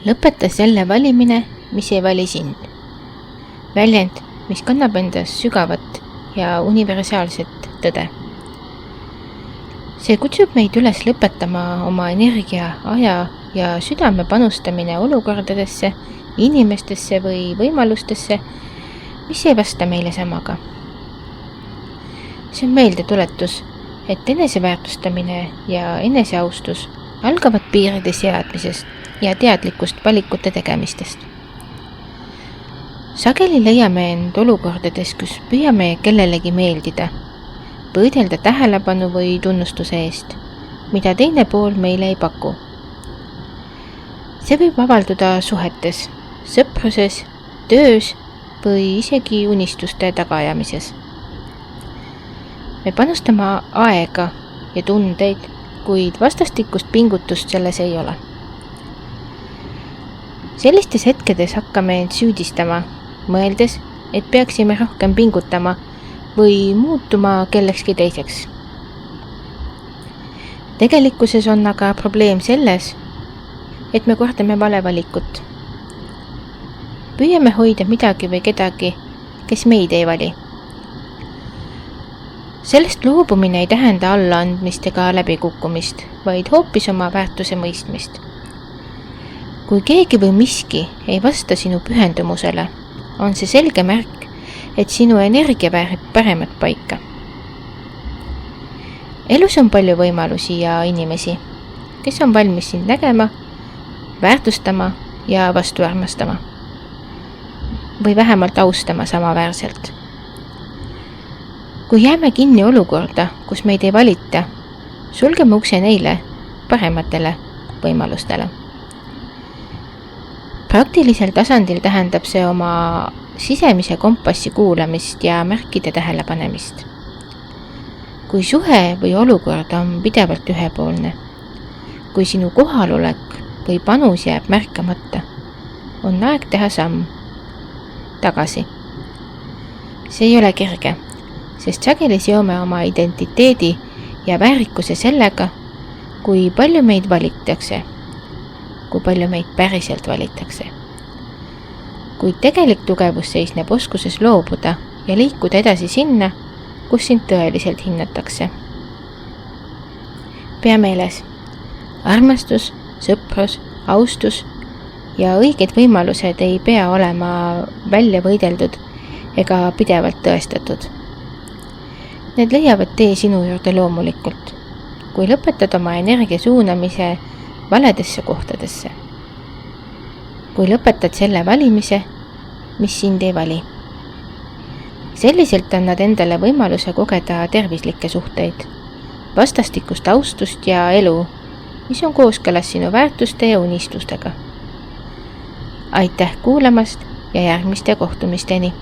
Lõpeta selle valimine, mis ei vali sind. Väljend, mis kannab endas sügavat ja universaalset tõde. See kutsub meid üles lõpetama oma energia, aja ja südame panustamine olukordadesse, inimestesse või võimalustesse, mis ei vasta meile samaga. See on meeldetuletus, et eneseväärtustamine ja eneseaustus algavad piiride seadmisest ja teadlikust valikute tegemistest. Sageli leiame end olukordades, kus püüame kellelegi meeldida, võidelda tähelepanu või tunnustuse eest, mida teine pool meile ei paku. See võib avalduda suhetes, sõpruses, töös või isegi unistuste tagaajamises. Me panustame aega ja tundeid, kuid vastastikust pingutust selles ei ole. Sellistes hetkedes hakkame end süüdistama, mõeldes, et peaksime rohkem pingutama või muutuma kellekski teiseks. Tegelikkuses on aga probleem selles, et me kordame vale valikut. Püüame hoida midagi või kedagi, kes meid ei vali. Sellest loobumine ei tähenda allaandmist ega läbikukkumist, vaid hoopis oma väärtuse mõistmist. Kui keegi või miski ei vasta sinu pühendumusele, on see selge märk, et sinu energia väärib paremat paika. Elus on palju võimalusi ja inimesi, kes on valmis sind nägema, väärtustama ja vastu armastama. Või vähemalt austama samaväärselt. Kui jääme kinni olukorda, kus meid ei valita, sulgeme ukse neile parematele võimalustele. Praktilisel tasandil tähendab see oma sisemise kompassi kuulamist ja märkide tähelepanemist. Kui suhe või olukord on pidevalt ühepoolne, kui sinu kohalolek või panus jääb märkamata, on aeg teha samm tagasi. See ei ole kerge, sest sageli seome oma identiteedi ja väärikuse sellega, kui palju meid valitakse, kui palju meid päriselt valitakse. Kuid tegelik tugevus seisneb oskuses loobuda ja liikuda edasi sinna, kus sind tõeliselt hinnatakse. Pea meeles, armastus, sõprus, austus ja õiged võimalused ei pea olema välja võideldud ega pidevalt tõestatud. Need leiavad tee sinu juurde loomulikult, kui lõpetad oma energia suunamise valedesse kohtadesse. Kui lõpetad selle valimise, mis sind ei vali. Selliselt annad endale võimaluse kogeda tervislikke suhteid, vastastikust austust ja elu, mis on kooskõlas sinu väärtuste ja unistustega. Aitäh kuulamast ja järgmiste kohtumisteni!